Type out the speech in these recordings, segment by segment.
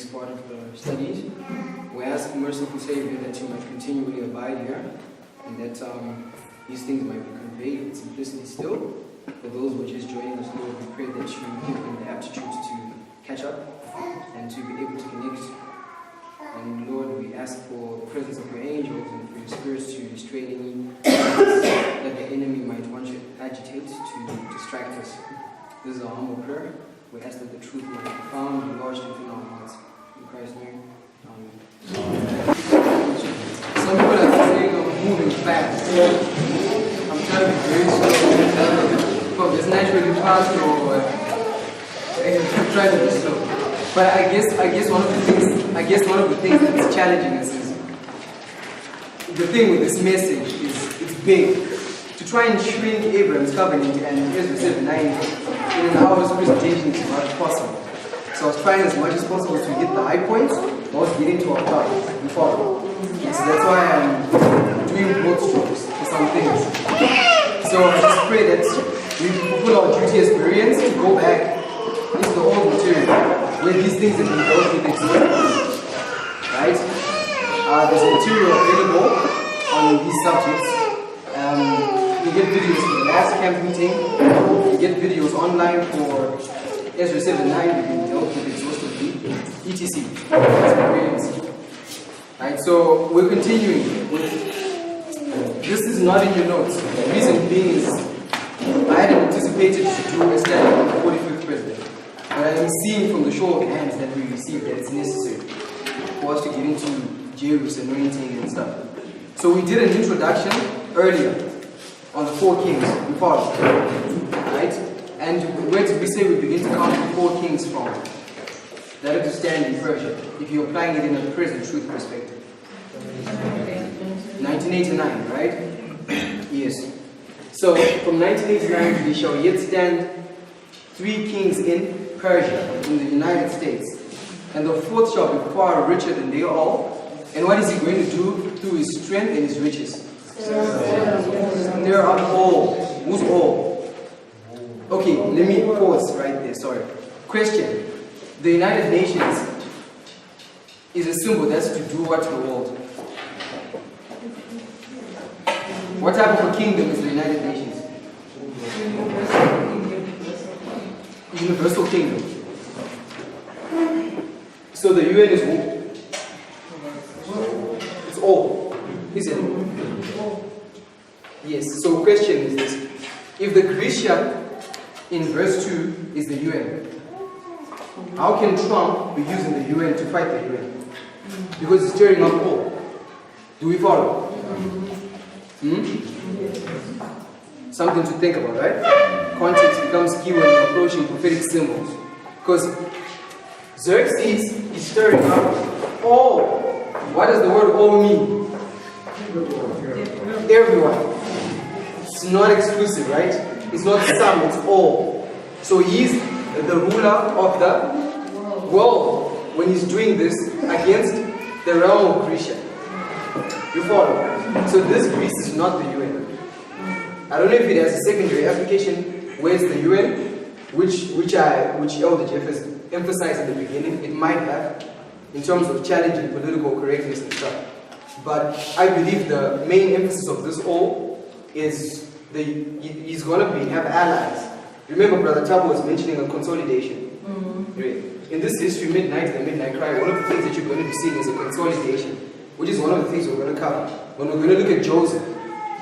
next part of the studies. We ask, merciful Savior, that you might continually abide here, and that these things might be conveyed with simplicity still. For those who are just joining us, Lord, we pray that you give them the aptitude to catch up and to be able to connect. And Lord, we ask for the presence of your angels and for your spirits to restrain any that the enemy might want to agitate to distract us. This is our humble prayer. We ask that the truth might be found and lodged within our hearts. In Christ's name, amen. Some people are saying I'm moving fast. I'm trying to be very slow. From just naturally fast or I'm trying to be slow. But I guess one of the things that's challenging us is the thing with this message is it's big. To try and shrink Abraham's covenant and Ezra 7:9 in an hour's presentation is not possible. So I was trying as much as possible to hit the high points, but I was getting to our target before. So that's why I'm doing broad strokes for some things. So I just pray that we fulfill our duty as Bereans to go back into the old material where these things have been dealt with extensively. Right? There's material available on these subjects. You get videos for the last camp meeting. You get videos online for Ezra 7:9. We've been dealt with exhaustively. etc. Right? So we're continuing with. This is not in your notes. The reason being is I hadn't anticipated to do a study on the 45th president, but I am seeing from the show of hands that we received that it's necessary for us to get into Jeru's anointing and stuff. So we did an introduction earlier on the 4 kings. We followed, right? And where did we say we begin to count the 4 kings from? That is to stand in Persia, if you're applying it in a present truth perspective. 1989, right? Yes. So from 1989 we shall yet stand 3 kings in Persia, in the United States, and the 4th shall be far richer than they all. And what is he going to do through his strength and his riches? There are all. Who's all? Okay, let me pause right there, sorry. Question. The United Nations is a symbol that's to do what to the world? What type of a kingdom is the United Nations? Universal kingdom. So the UN is who? It's all. Is it? Yes. So question is this. If the Christian in verse 2 is the UN, how can Trump be using the UN to fight the UN? Because it's stirring up all. Do we follow? Something to think about, right? Context becomes key when you're approaching prophetic symbols. Because Xerxes is stirring up all. What does the word all mean? Everyone. It's not exclusive, right? It's not some, it's all. So he's the ruler of the world when he's doing this against the realm of Greece. You follow? So this Greece is not the UN. I don't know if it has a secondary application. Where's the UN? Which Elder Jeff has emphasized in the beginning. It might have, in terms of challenging political correctness and stuff. But I believe the main emphasis of this all is he's going to have allies. Remember, Brother Tabo was mentioning a consolidation. In this history, the Midnight Cry, one of the things that you're going to be seeing is a consolidation, which is one of the things we're going to cover. When we're going to look at Joseph,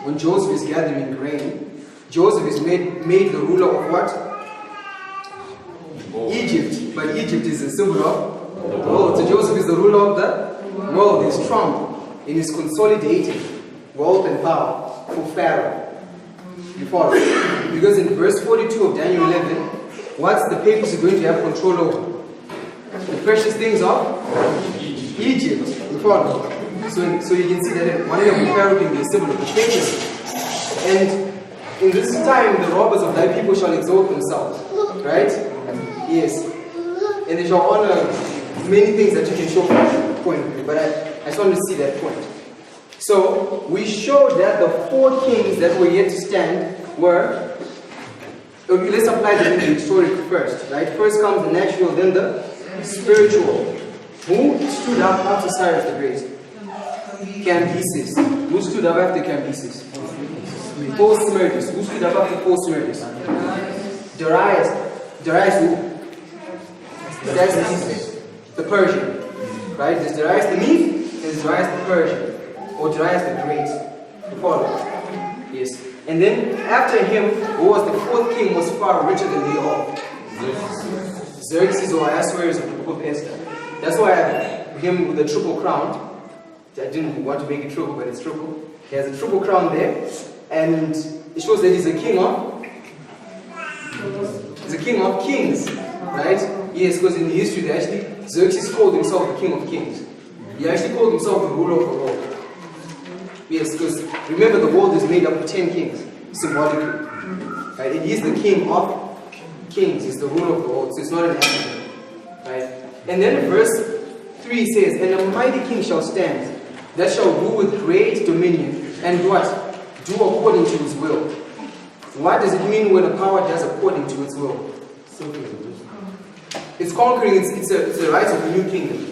when Joseph is gathering grain, Joseph is made the ruler of what? Egypt. But Egypt is a symbol of the world. So Joseph is the ruler of the world. He's Trump. And he's consolidating wealth and power for Pharaoh. You follow? Because in verse 42 of Daniel 11, what's the papacy going to have control over? The precious things of Egypt. You follow? So you can see that one of the Pharaoh being the symbol of the papacy. And in this time, the robbers of thy people shall exalt themselves. Right? Yes. And they shall honor many things that you can show from that point of view. But I just want to see that point. So we showed that the 4 kings that were yet to stand were. Okay, let's apply the historical first, right? First comes the natural, then the spiritual. Who stood up after Cyrus the Great? Cambyses. Who stood up after Cambyses? Post-Smyrtus. Who stood up after Post-Smyrtus? Darius. Darius who? That's the Persian. Right? There's Darius the Mede, there's Darius the Persian. Or Darius the Great. You follow? Yes. And then after him, who was the fourth king, was far richer than they all. Xerxes or Ahasuerus of the book of Esther. That's why I have him with a triple crown. I didn't want to make it triple, but it's triple. He has a triple crown there, and it shows that he's a king of kings, right? Yes, because in the history, they actually Xerxes called himself the king of kings. He actually called himself the ruler of the world. Yes, because remember, the world is made up of 10 kings, symbolically. Right? And he's the king of kings. He's the ruler of the world, so it's not an accident. Right? And then verse 3 says, "And a mighty king shall stand, that shall rule with great dominion, and what? Do according to his will." What does it mean when a power does according to its will? It's conquering, it's a right of a new kingdom.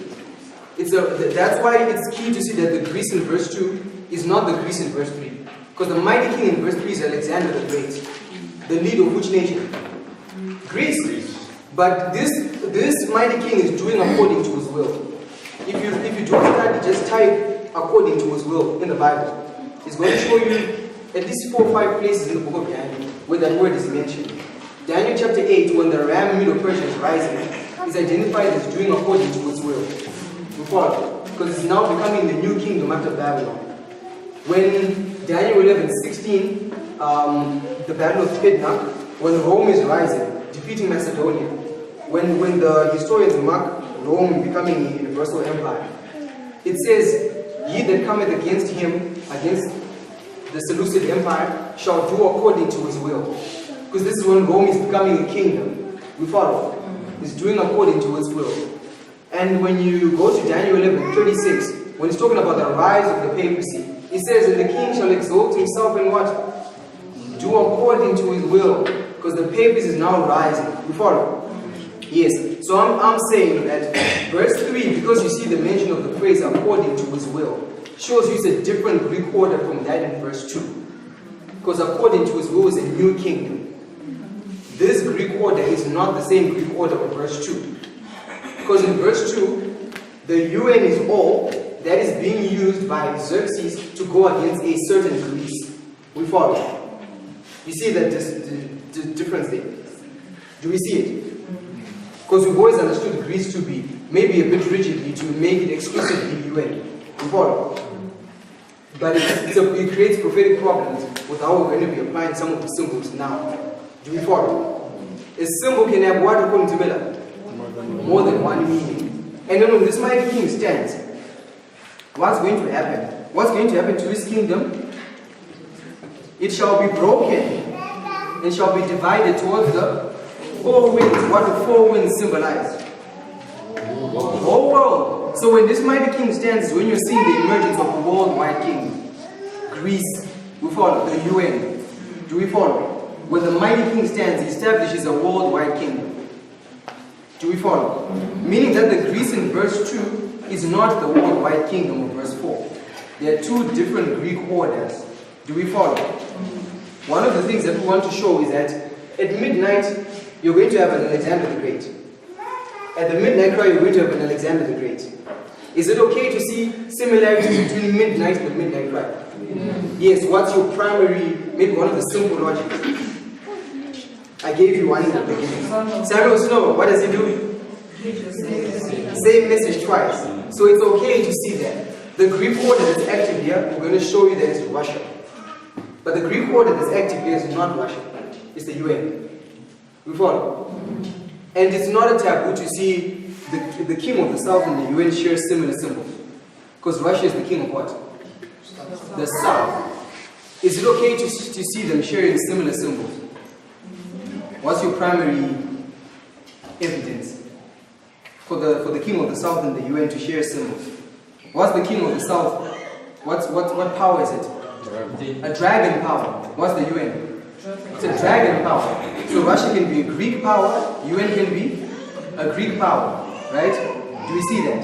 That's why it's key to see that the Greece in verse 2 is not the Greece in verse 3. Because the mighty king in verse 3 is Alexander the Great. The leader of which nation? Greece. But this mighty king is doing according to his will. If you don't study, just type according to his will in the Bible. It's going to show you at least 4 or 5 places in the book of Daniel where that word is mentioned. Daniel chapter 8, when the ram Medo-Persia is rising, is identified as doing according to its will. You follow? Because it's now becoming the new kingdom after Babylon. When Daniel 11:16, the battle of Pidna, when Rome is rising, defeating Macedonia, when the historians mark Rome becoming a universal empire, it says, "Ye that cometh against him, against the Seleucid Empire, shall do according to his will." Because this is when Rome is becoming a kingdom. We follow? It's doing according to its will. And when you go to Daniel 11:36, when it's talking about the rise of the papacy, it says, "And the king shall exalt himself in what? Do according to his will." Because the papacy is now rising. You follow? Yes. So I'm saying that verse 3, because you see the mention of the phrase according to his will, shows you it's a different Greek order from that in verse 2. Because according to his will is a new kingdom. This Greek order is not the same Greek order of verse 2. Because in verse 2, the UN is all that is being used by Xerxes to go against a certain Greece. We follow. You see that the difference there? Do we see it? Because we've always understood Greece to be maybe a bit rigidly to make it exclusively UN. We follow. But it creates prophetic problems with how we're going to be applying some of the symbols now. Do we follow? A symbol can have what according to Miller? More than one meaning. And then when this mighty king stands, what's going to happen? What's going to happen to his kingdom? It shall be broken and shall be divided towards the 4 winds. What do 4 winds symbolize? The whole world. So when this mighty king stands, when you're seeing the emergence of a worldwide kingdom. Greece, we follow, the UN. Do we follow? When the mighty king stands, he establishes a worldwide kingdom. Do we follow? Meaning that the Greece in verse 2 is not the worldwide kingdom of verse 4. There are 2 different Greek orders. Do we follow? One of the things that we want to show is that at midnight, you're going to have an Alexander the Great. At the midnight cry, you're going to have an Alexander the Great. Is it okay to see similarities between midnight and the midnight cry? Yes, what's your primary, maybe one of the simple logics? I gave you one in the beginning. Samuel Snow, what does he do? Same message twice. So it's okay to see that. The Greek order that's active here, we're going to show you that it's Russia. But the Greek order that's active here is not Russia. It's the UN. We follow? And it's not a taboo to see the king of the south and the UN share similar symbols. Because Russia is the king of what? The south. Is it okay to see them sharing similar symbols? What's your primary evidence for the king of the south and the UN to share symbols? What's the king of the south? What power is it? A dragon power. What's the UN? It's a dragon power. So Russia can be a Greek power, UN can be a Greek power, right? Do we see that?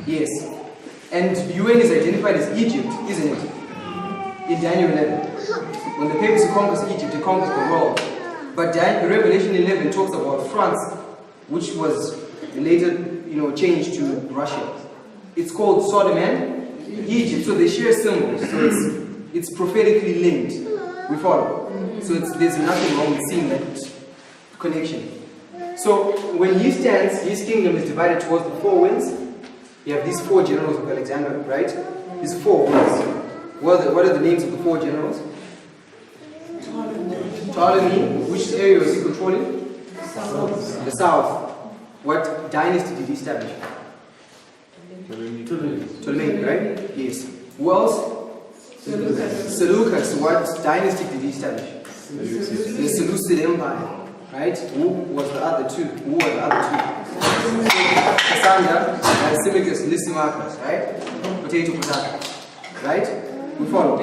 Yes. And UN is identified as Egypt, isn't it? In Daniel 11. When the papacy conquers Egypt, it conquers the world. But Revelation 11 talks about France, which was later, changed to Russia. It's called Sodom and Egypt, so they share symbols. So it's prophetically linked. We follow. So there's nothing wrong with seeing that connection. So when he stands, his kingdom is divided towards the four winds. You have these four generals of Alexander, right? These four winds. What are the names of the four generals? Ptolemy. Which area was he controlling? The south. What dynasty did he establish? Ptolemy, right? Yes. Who else? Seleucus. What dynasty did he establish? The Seleucid Empire. Right? Who was the other two? Cassander, Lysimachus, Lysimachus, right? Potato. Right? We follow.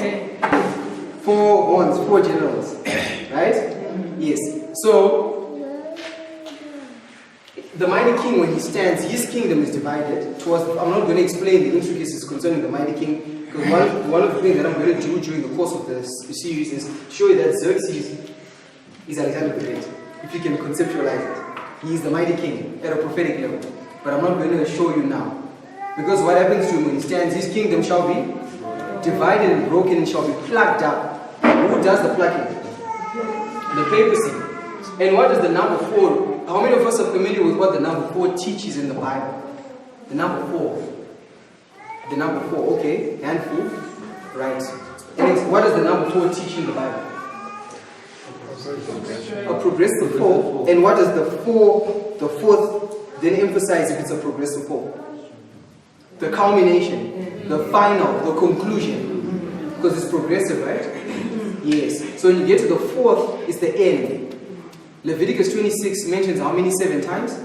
Four horns, four generals. Right? Yes. So, the mighty king, when he stands, his kingdom is divided towards. I'm not going to explain the intricacies concerning the mighty king, because one of the things that I'm going to do during the course of this series is show you that Xerxes is Alexander the Great. If you can conceptualize it. He is the mighty king at a prophetic level. But I'm not going to show you now. Because what happens to him when he stands, his kingdom shall be divided and broken and shall be plucked up. Who does the plucking? The papacy. And what is the number 4? How many of us are familiar with what the number 4 teaches in the Bible? The number 4. The number 4, okay. Handful. Right. And what does the number 4 teach in the Bible? A progressive fall. And what does the fourth then emphasize if it's a progressive fall? The culmination, the final, the conclusion. Because it's progressive, right? Yes. So when you get to the 4th, it's the end. Leviticus 26 mentions how many 7 times?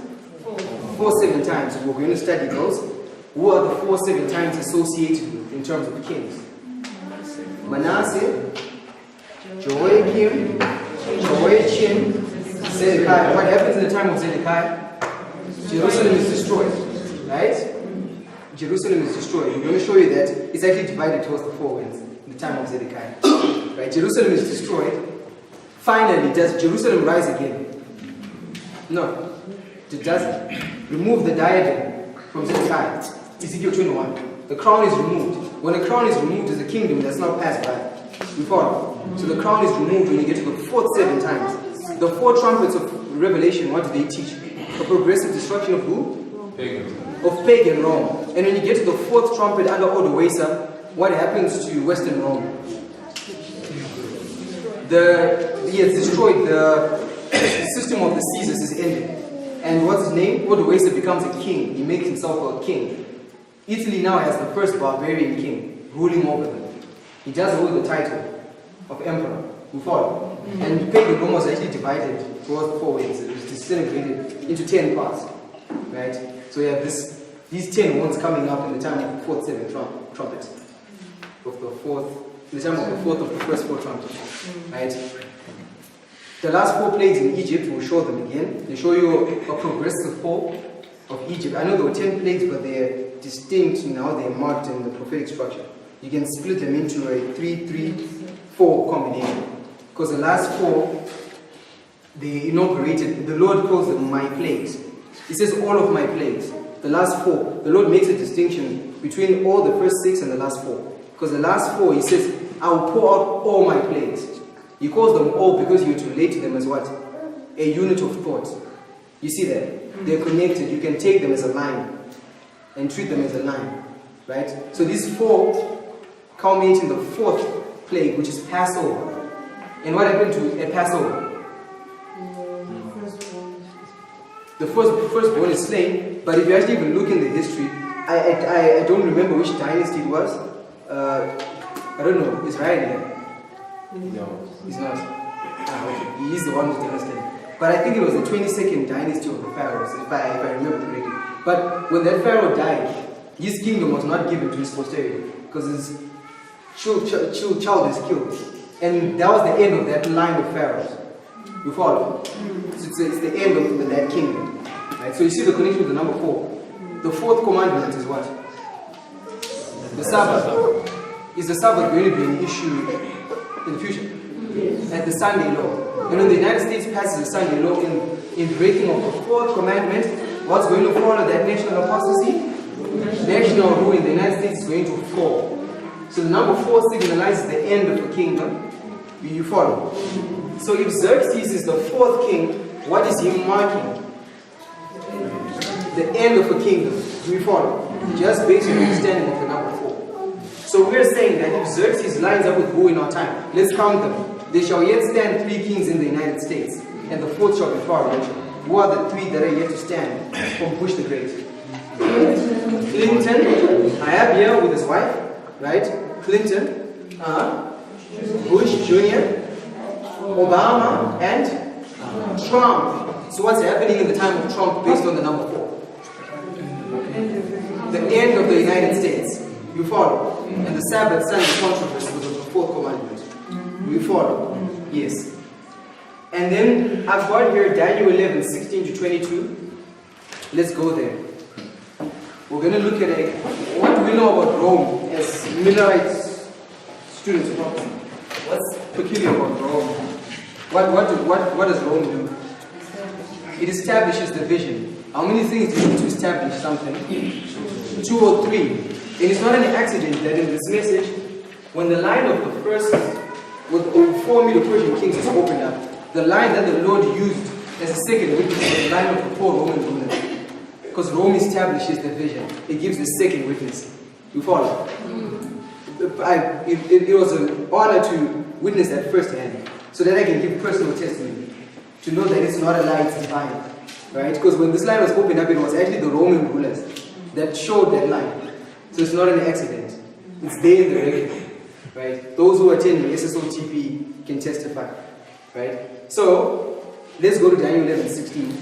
4 7 times. We're going to study those. Who are the 4 7 times associated with in terms of kings? Manasseh, Jehoiakim, Jehoiachin, Zedekiah. What happens in the time of Zedekiah? Jerusalem is destroyed. Right? Jerusalem is destroyed. I'm going to show you that it's actually divided towards the 4 winds in the time of Zedekiah. Right? Jerusalem is destroyed. Finally, does Jerusalem rise again? No. It doesn't. Remove the diadem from Zedekiah. Ezekiel 21. The crown is removed. When a crown is removed, there's a kingdom that's not passed by. We follow. So the crown is removed when you get to the 4th 7 times. The 4 trumpets of Revelation, what do they teach? A progressive destruction of who? Of pagan Rome. And when you get to the 4th trumpet under Odoacer, what happens to Western Rome? He has destroyed the system of the Caesars is ended. And what's his name? Odoacer becomes a king. He makes himself a king. Italy now has the first barbarian king ruling over them. He does hold the title of emperor. We follow. And pagan Rome was actually divided towards the 4 winds. It was disintegrated into 10 parts. Right? So you have these 10 ones coming up in the time of the 4th 7th trumpet. Of the 4th, in the time of the 4th of the first 4 trumpets. Right? The last 4 plagues in Egypt, we'll show them again. They show you a progressive fall of Egypt. I know there were 10 plagues, but they're distinct now. They're marked in the prophetic structure. You can split them into a 3-3-4 combination. Because the last 4, they inaugurated, the Lord calls them my plagues. He says all of my plagues. The last 4, the Lord makes a distinction between all the first 6 and the last 4. Because the last 4, he says, I will pour out all my plagues. He calls them all because you to relate to them as what? A unit of thought. You see that? They're connected. You can take them as a line and treat them as a line. Right? So these 4 culminate in the 4th plague, which is Passover. And what happened to Passover? The firstborn is slain, but if you actually even look in the history, I don't remember which dynasty it was. I don't know. Is Ryan here? No. He's not. Okay. He's the one who's dynasty. But I think it was the 22nd dynasty of the pharaohs, if I remember correctly. But when that pharaoh died, his kingdom was not given to his posterity because his child is killed. And that was the end of that line of pharaohs. You follow? So it's the end of that kingdom. Right? So you see the connection with the number 4. The 4th commandment is what? the Sabbath. Is the Sabbath going to be an issue in the future? And the Sunday law. You know, the United States passes the Sunday law in breaking of the fourth commandment. What's going to follow that national apostasy? National rule in the United States is going to fall. So the number 4 signalizes the end of the kingdom. You follow? So if Xerxes is the 4th king, what is he marking? The end of a kingdom. Do we follow? Just based on the understanding of the number 4. So we're saying that if Xerxes lines up with who in our time, let's count them. There shall yet stand 3 kings in the United States, and the 4th shall be far richer. Who are the 3 that are yet to stand from Bush the Great? Clinton, I have here with his wife, right? Clinton, Bush Jr., Obama, and Trump. So what's happening in the time of Trump based on the number 4? The end of the United States. You follow? And the Sabbath Sunday controversy was the 4th commandment. You follow? Yes. And then I've got here Daniel 11, 16 to 22. Let's go there. We're going to look at what do we know about Rome as Millerite students of prophecy? What's peculiar about Rome? What does Rome do? It establishes the vision. How many things do you need to establish something? 2 or 3. And it's not an accident that in this message, when the line of the first, with 4 Medo-Persian kings is opened up, the line that the Lord used as a second witness was the line of the 4 Roman rulers. Because Rome establishes the vision. It gives the second witness. You follow? It was an honor to witness that firsthand, so that I can give personal testimony, to know that it's not a lie, it's divine. Right? Because when this line was opened up, it was actually the Roman rulers that showed that line. So it's not an accident. It's there in the record. Right? Those who attend SSOTP can testify. Right? So, let's go to Daniel 11, 16.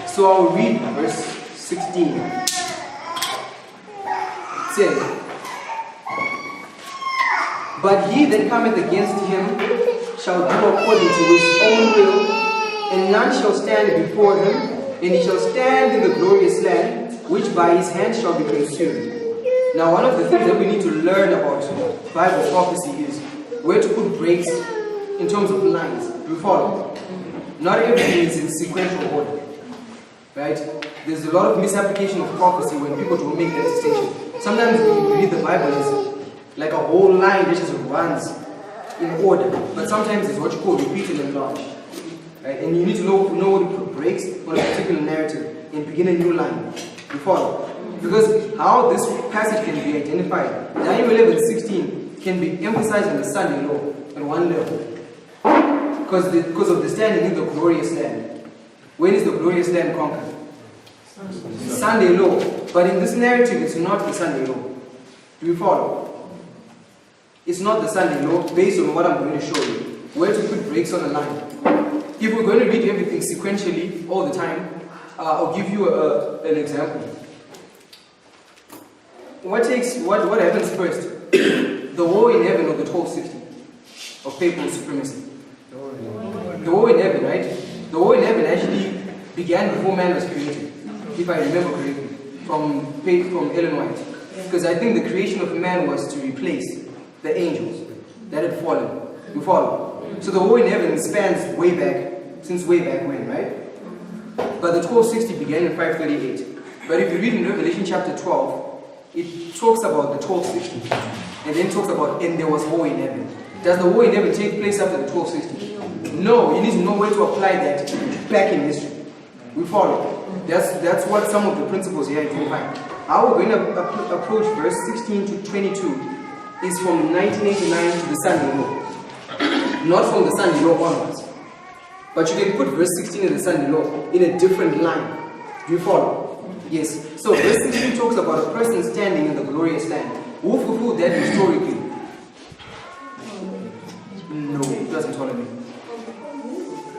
So I'll read verse 16. It says, but he that cometh against him shall do according to his own will, and none shall stand before him, and he shall stand in the glorious land, which by his hand shall be consumed. Now, one of the things that we need to learn about Bible prophecy is where to put breaks in terms of lines. Do you follow? Not everything is in sequential order. Right? There's a lot of misapplication of prophecy when people don't make that distinction. Sometimes we read the Bible as like a whole line that just runs in order, but sometimes it's what you call repeated and large. Right? And you need to know what to put breaks on a particular narrative and begin a new line. You follow? Because how this passage can be identified, Daniel 11:16 can be emphasized in the Sunday law at one level. Because of the standing in the glorious land. When is the glorious land conquered? Sunday law. But in this narrative, it's not the Sunday law. Do you follow? It's not the Sunday law based on what I'm going to show you. Where to put breaks on a line. If we're going to read everything sequentially all the time, I'll give you an example. What happens first? The war in heaven or the 1260 of papal supremacy? The war in heaven, right? The war in heaven actually began before man was created, if I remember correctly, from Ellen White. Because I think the creation of man was to replace the angels that had fallen. You follow? So the war in heaven spans way back, since way back when, right? But the 1260 began in 538. But if you read in Revelation chapter 12, it talks about the 1260, and then talks about, and there was war in heaven. Does the war in heaven take place after the 1260? No, you need to know where to apply that back in history. We follow. That's what some of the principles here identify. How we're going to approach verse 16 to 22 is from 1989 to the Sunday law. Not from the Sunday law onwards. But you can put verse 16 in the Sunday law in a different line. Do you follow? Yes. So verse 16 talks about a person standing in the glorious land. Who fulfilled that historically? No, it doesn't Ptolemy.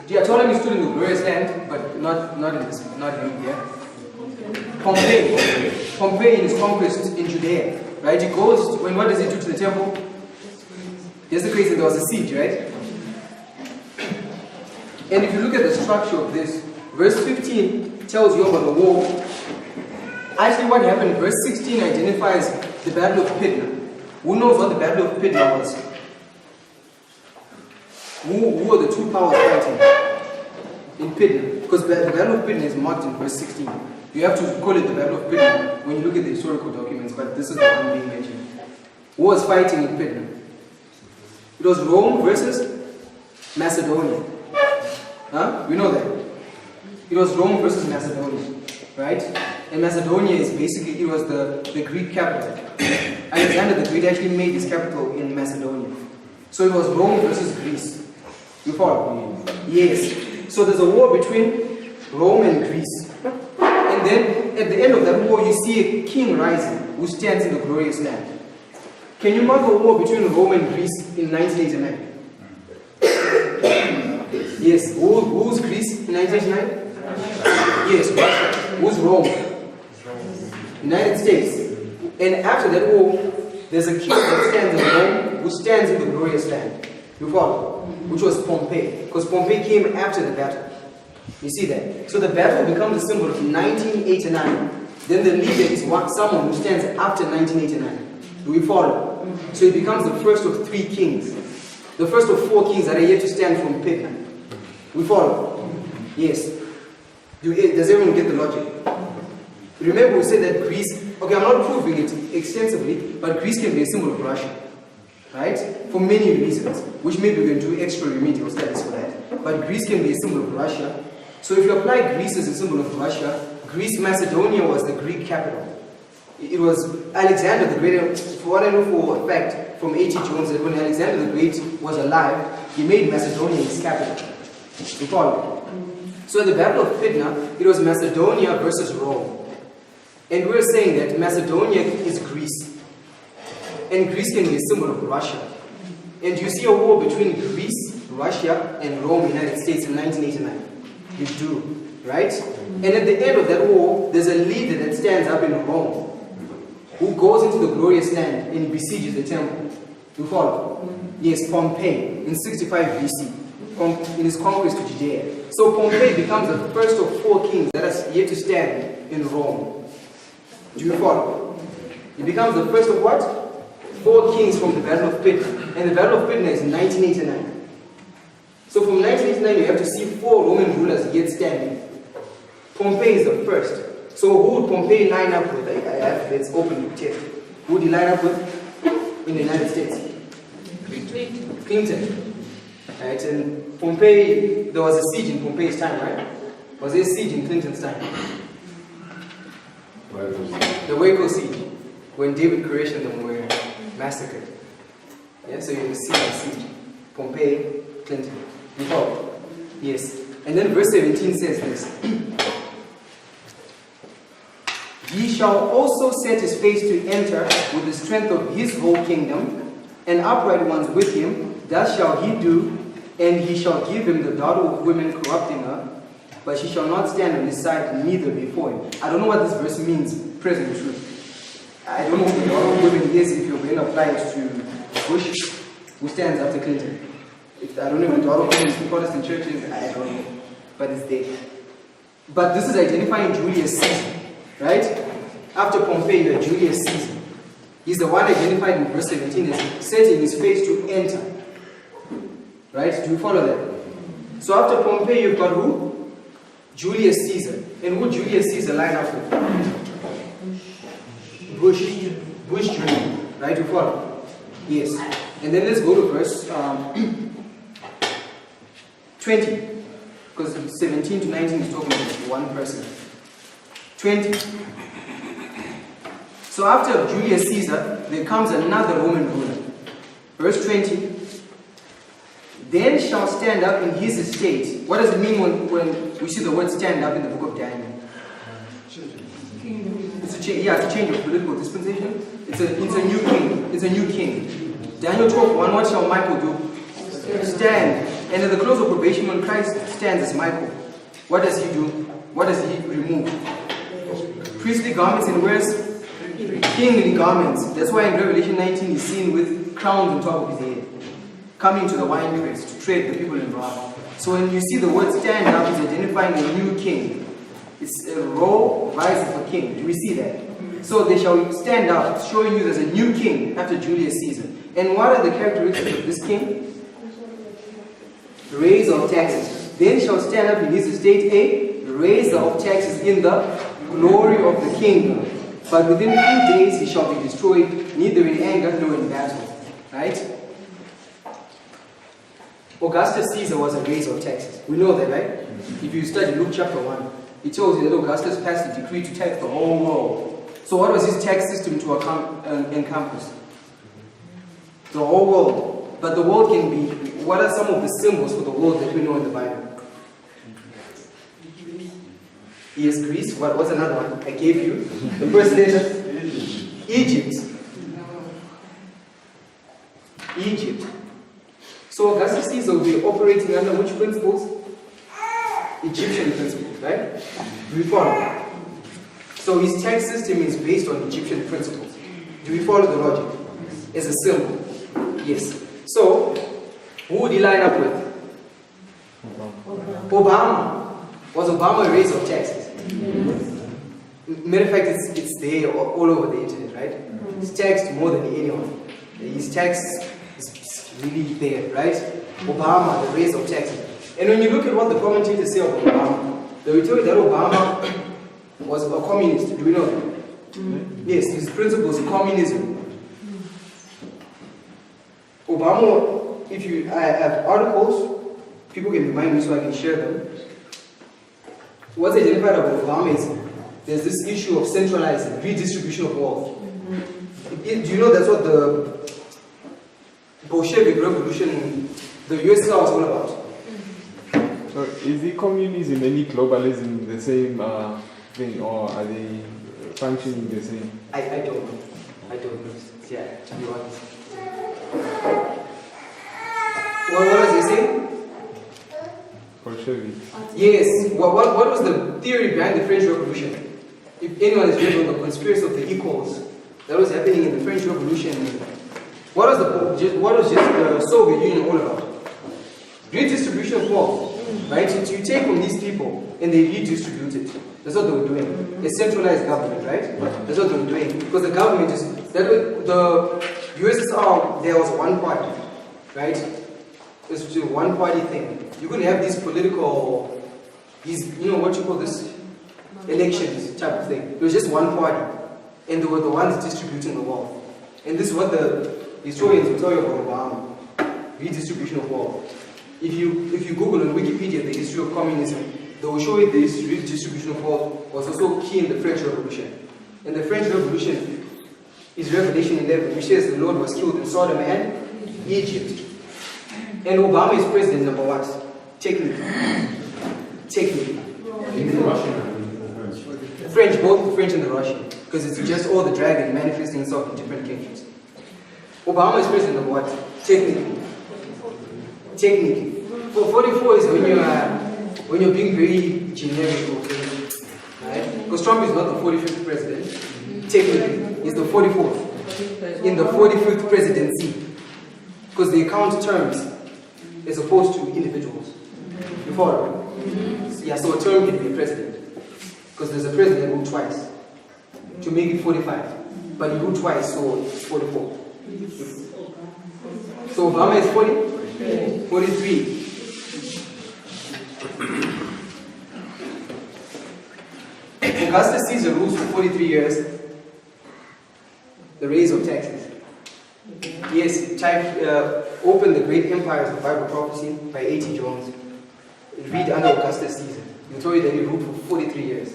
Yeah, Ptolemy stood in the glorious land, but not in this, not in India. Pompey in his conquest in Judea, right? He goes, what does he do to the temple? There's the case that there was a siege, right? And if you look at the structure of this, verse 15 tells you about the war. Actually, what happened, verse 16 identifies the Battle of Pydna. Who knows what the Battle of Pydna was? Who were the two powers fighting in Pydna? Because the Battle of Pydna is marked in verse 16. You have to call it the Battle of Pydna when you look at the historical documents, but this is the one being mentioned. Who was fighting in Pydna? It was Rome versus Macedonia. Huh? We know that. It was Rome versus Macedonia, right? And Macedonia is basically, it was the Greek capital. Alexander the Great actually made his capital in Macedonia. So it was Rome versus Greece. You follow? Yes. So there's a war between Rome and Greece. And then at the end of that war, you see a king rising who stands in the glorious land. Can you mark a war between Rome and Greece in 1989? Yes. Who's Greece in 1989? Yes, Russia. Who's Rome? United States. And after that war, there's a king that stands in Rome who stands in the glorious land. You follow? Which was Pompey. Because Pompey came after the battle. You see that? So the battle becomes a symbol of 1989. Then the leader is someone who stands after 1989. Do we follow? So it becomes the first of 3 kings. The first of 4 kings that are yet to stand from Pydna. We follow? Yes. Does everyone get the logic? Remember we said that Greece, okay, I'm not proving it extensively, but Greece can be a symbol of Russia. Right? For many reasons, which maybe we can do extra remedial studies for that. But Greece can be a symbol of Russia. So if you apply Greece as a symbol of Russia, Greece, Macedonia was the Greek capital. It was Alexander the Great, for what I know for a fact, from A.T. Jones, that when Alexander the Great was alive, he made Macedonia his capital. You follow? So in the Battle of Pydna, it was Macedonia versus Rome. And we're saying that Macedonia is Greece. And Greece can be a symbol of Russia. And you see a war between Greece, Russia, and Rome, United States in 1989. You do, right? And at the end of that war, there's a leader that stands up in Rome who goes into the glorious land and besieges the temple. You follow? Yes, Pompey in 65 BC, in his conquest to Judea. So Pompey becomes the first of 4 kings that are yet to stand in Rome. Do you follow? He becomes the first of what? 4 kings from the Battle of Pydna. And the Battle of Pydna is 1989. So from 1989 you have to see 4 Roman rulers yet standing. Pompey is the first. So who would Pompey line up with? Let's open the test. Who would he line up with in the United States? Clinton. Right? And Pompey, there was a siege in Pompey's time, right? Was there a siege in Clinton's time? The Waco siege, when David Koresh and them were massacred. Yeah, so you see that siege. Pompey, Clinton. Before. Yes. And then verse 17 says this. He shall also set his face to enter with the strength of his whole kingdom, and upright ones with him, thus shall he do, and he shall give him the daughter of women corrupting her, but she shall not stand on his side, neither before him. I don't know what this verse means, present truth. I don't know who the daughter of women is if you're going to apply it to Bush, who stands after Clinton. I don't know if the daughter of women is in Protestant churches, I don't know, but it's there. But this is identifying Julius Caesar. Right? After Pompey, you have Julius Caesar. He's the one identified in verse 17 as setting his face to enter. Right? Do you follow that? So after Pompey, you've got who? Julius Caesar. And who Julius Caesar line up with? Bush Jr. Right? You follow? Yes. And then let's go to verse 20. Because 17 to 19 is talking about one person. 20. So after Julius Caesar, there comes another Roman ruler. Verse 20. Then shall stand up in his estate. What does it mean when we see the word stand up in the book of Daniel? It's a change of political dispensation. It's a new king. It's a new king. Daniel 12:1. What shall Michael do? Stand. And at the close of probation, when Christ stands as Michael, what does he do? What does he remove? Priestly garments and wears kingly garments. That's why in Revelation 19 he's seen with crowns on top of his head. coming to the wine press to trade the people in wrath. So when you see the word stand up, it's identifying a new king. It's a role rise of a king. Do we see that? So they shall stand up, showing you there's a new king after Julius Caesar. And what are the characteristics of this king? Raiser of taxes. Then shall stand up in his estate a raiser of taxes in the glory of the kingdom. But within a few days he shall be destroyed, neither in anger nor in battle. Right? Augustus Caesar was a raiser of taxes. We know that, right? If you study Luke chapter 1, it tells you that Augustus passed a decree to tax the whole world. So what was his tax system to encompass? The whole world. But the world can be, what are some of the symbols for the world that we know in the Bible? Yes, Greece. What's another one? I gave you. The first letter? Egypt. Egypt. So Augustus Caesar will be operating under which principles? Egyptian principles, right? Do we follow? So his tax system is based on Egyptian principles. Do we follow the logic? As a symbol. Yes. So, who would he line up with? Obama. Was Obama a raiser of taxes? Matter of fact, it's there all over the internet, right? He's taxed more than anyone. His tax is really there, right? Obama, the raiser of taxes. And when you look at what the commentators say about Obama, they will tell you that Obama was a communist. Do we know that? Yes, his principles of communism. Obama, if you, I have articles, people can remind me so I can share them. What's identified about Obama is there's this issue of centralizing, redistribution of wealth. Do you know that's what the Bolshevik Revolution in the USSR was all about? So is the communism and the globalism the same thing, or are they functioning the same? I don't know. I don't know. Yeah, to be honest. What was he saying? Bolshevik. Yes. What was the theory behind the French Revolution? If anyone is read on the conspiracy of the equals that was happening in the French Revolution, what was the Soviet Union all about? Redistribution of wealth. Right? So you take from these people and they redistribute it. That's what they were doing. A centralized government, right? That's what they were doing. Because the government is the USSR, there was one party, right? It was a one party thing. You couldn't have these political, what you call this? Elections type of thing. It was just one party. And they were the ones distributing the wealth. And this is what the historians will tell you about Obama. Redistribution of wealth. If you Google on Wikipedia the history of communism, they will show you this redistribution of wealth was also key in the French Revolution. And the French Revolution is Revelation 11, which says the Lord was killed in Sodom and Egypt. And Obama is president number what? Technically. French, both the French and the Russian. Because it's just all the dragon manifesting itself in different countries. Obama is president of what? Technically. For 44 is when you're being very generic, okay? Right? Because Trump is not the 45th president. Technically, he's the 44th. In the 45th presidency. Because they count terms as opposed to individuals. You follow? Yeah, so a term can be a president. Because there's a president who twice. To make it 45. But he ruled twice, so it's 44. So Obama is 40? 43. Augustus Caesar rules for 43 years. The raise of taxes. Yes, open the great empires of Bible prophecy by A.T. Jones. Read under Augustus Caesar. He'll tell you that he ruled for 43 years.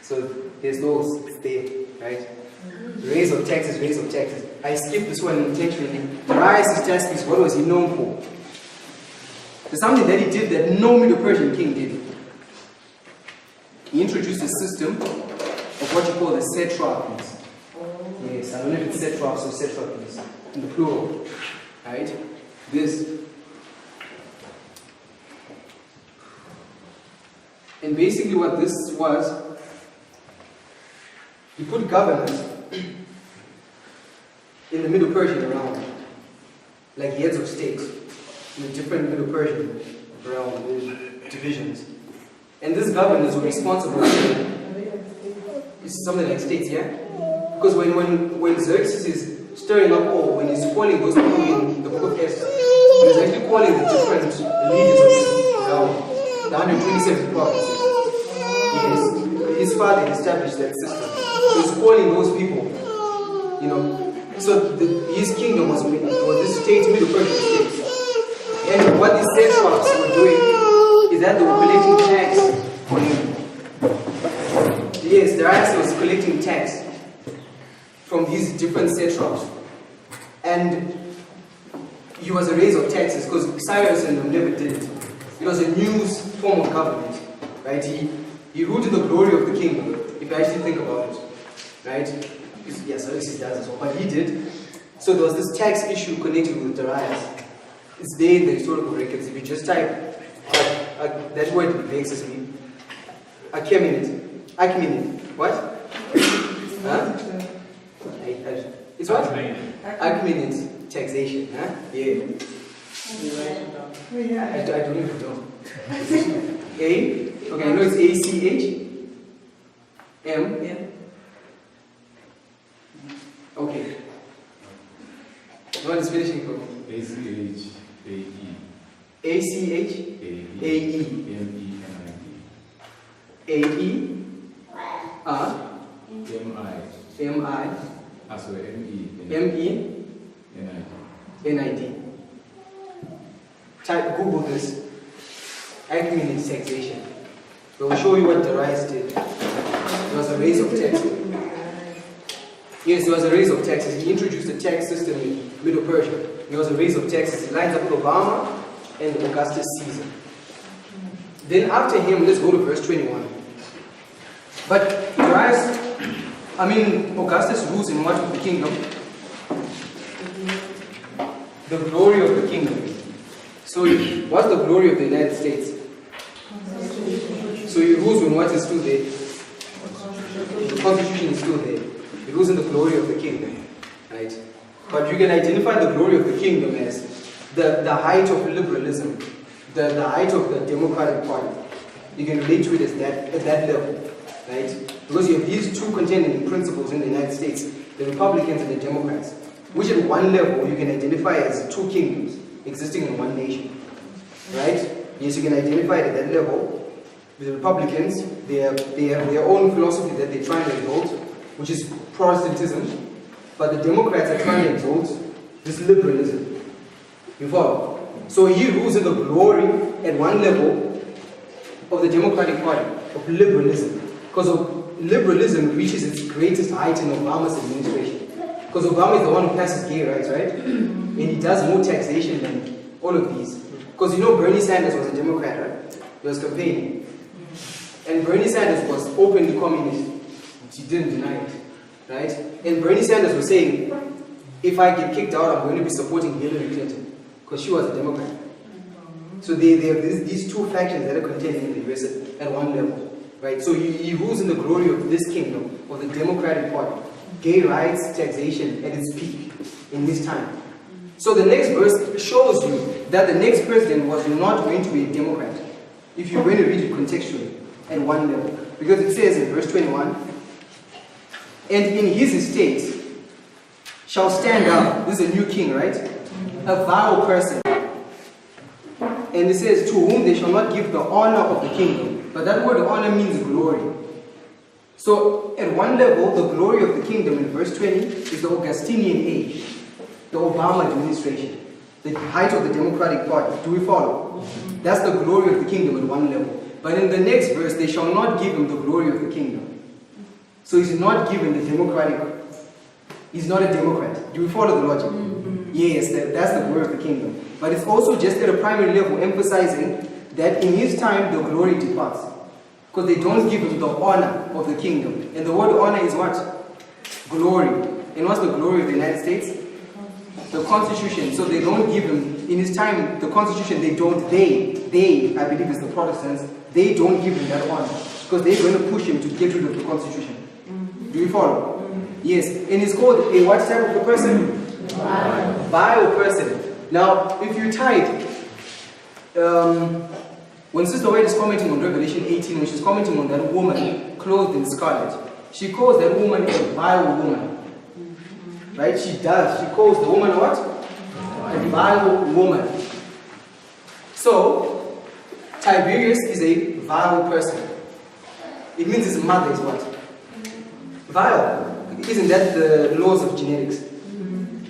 So there's no there, right? Raise of taxes, raise of taxes. I skipped this one intentionally. Darius' tax, what was he known for? There's something that he did that no Medo-Persian king did. He introduced a system of what you call the satrapies. Yes, I don't know if it's satraps or satrapies in the plural. Right? This. And basically what this was, he put governors in the Middle Persian around. like heads of state in the different Middle Persian realm, divisions. And these governors were responsible for something like states, yeah? Because when Xerxes is stirring up all, when he's calling those people in the book of Esther, he's actually calling the different leaders of this realm, the 127 provinces. Yes, his father established that system. So he's calling those people, you know. So his kingdom was this state, Middle Persian states. And what these satraps were doing is that they were collecting tax for him. Yes, Darius was collecting tax from these different satraps. And he was a raiser of taxes because Cyrus and them never did it. It was a new form of government, right? He ruled in the glory of the kingdom, if you actually think about it, right? Yes, Xerxes does as well, but he did. So there was this tax issue connected with Darius. It's there in the historical records. If you just type that word vexes me, Achaemenid. What? Huh? It's what? Achaemenid taxation. Huh? Yeah. I don't even know. A? Okay, I know it's A-C-H-M. Yeah. Okay. No one is finishing for me. A-C-H-A-E. A-C-H-A-E. M-E-N-I-D. A-E. M-I. M-I. So M-E. M-E. N-I-D. Type, Google this. Achaemenid taxation. It will show you what Darius did. It was a raise of taxes. Yes, it was a raise of taxes. He introduced a tax system in Middle Persia. It was a raise of taxes. It lines up with Obama and Augustus Caesar. Then after him, let's go to verse 21. But Augustus rules in what of the kingdom? The glory of the kingdom. So what's the glory of the United States? So he rules when what is still there? The Constitution is still there. He rules in the glory of the kingdom. Right? But you can identify the glory of the kingdom as the height of liberalism, the height of the Democratic Party. You can relate to it as that at that level. Right? Because you have these two contending principles in the United States, the Republicans and the Democrats, which at one level you can identify as two kingdoms existing in one nation. Right? Yes, you can identify it at that level. The Republicans, they have their own philosophy that they're trying to exalt, which is Protestantism, but the Democrats are trying to exalt this liberalism. You follow? So he rules in the glory at one level of the Democratic Party, of liberalism. Because liberalism reaches its greatest height in Obama's administration. Because Obama is the one who passes gay rights, right? And he does more taxation than all of these. Because you know Bernie Sanders was a Democrat, right? He was campaigning. And Bernie Sanders was openly communist. He didn't deny it, right? And Bernie Sanders was saying, if I get kicked out, I'm going to be supporting Hillary Clinton. Because she was a Democrat. So they have these two factions that are contending in the US at one level. Right? So he rules in the glory of this kingdom, of the Democratic Party. Gay rights, taxation at its peak in this time. So the next verse shows you that the next president was not going to be a Democrat. If you're going to read it contextually at one level. Because it says in verse 21, and in his estate shall stand up, this is a new king, right? A vile person. And it says, to whom they shall not give the honor of the kingdom. But that word honor means glory. So at one level, the glory of the kingdom in verse 20 is the Augustinian age, the Obama administration, the height of the Democratic Party. Do we follow? That's the glory of the kingdom at one level. But in the next verse, they shall not give him the glory of the kingdom. So he's not given the Democratic, he's not a Democrat. Do we follow the logic? Yes, that's the glory of the kingdom. But it's also just at a primary level, emphasizing that in his time, the glory departs. Because they don't give him the honor of the kingdom. And the word honor is what? Glory. And what's the glory of the United States? The Constitution. So they don't give him, in his time, the Constitution, they, I believe it's the Protestants, they don't give him that honor. Because they're going to push him to get rid of the Constitution. Do you follow? Yes. And it's called a what type of a person? Vile person. Now, if you type, when Sister White is commenting on Revelation 18, when she's commenting on that woman clothed in scarlet, she calls that woman a vile woman. Right? She does. She calls the woman what? A vile woman. So, Tiberius is a vile person. It means his mother is what? Vile. Isn't that the laws of genetics?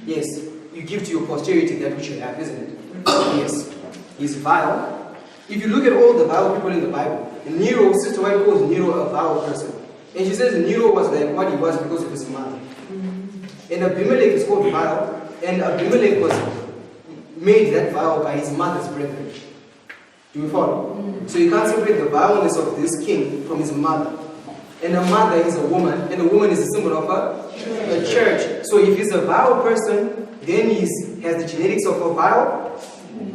Yes. You give to your posterity that which you have, isn't it? Yes. He's vile. If you look at all the vile people in the Bible, Nero, Sister White calls Nero a vile person. And she says Nero was like what he was because of his mother. And Abimelech is called vile, and Abimelech was made that vile by his mother's brethren. Do you follow? So you can't separate the vileness of this king from his mother. And a mother is a woman, and a woman is a symbol of a church. So if he's a vile person, then he has the genetics of a vile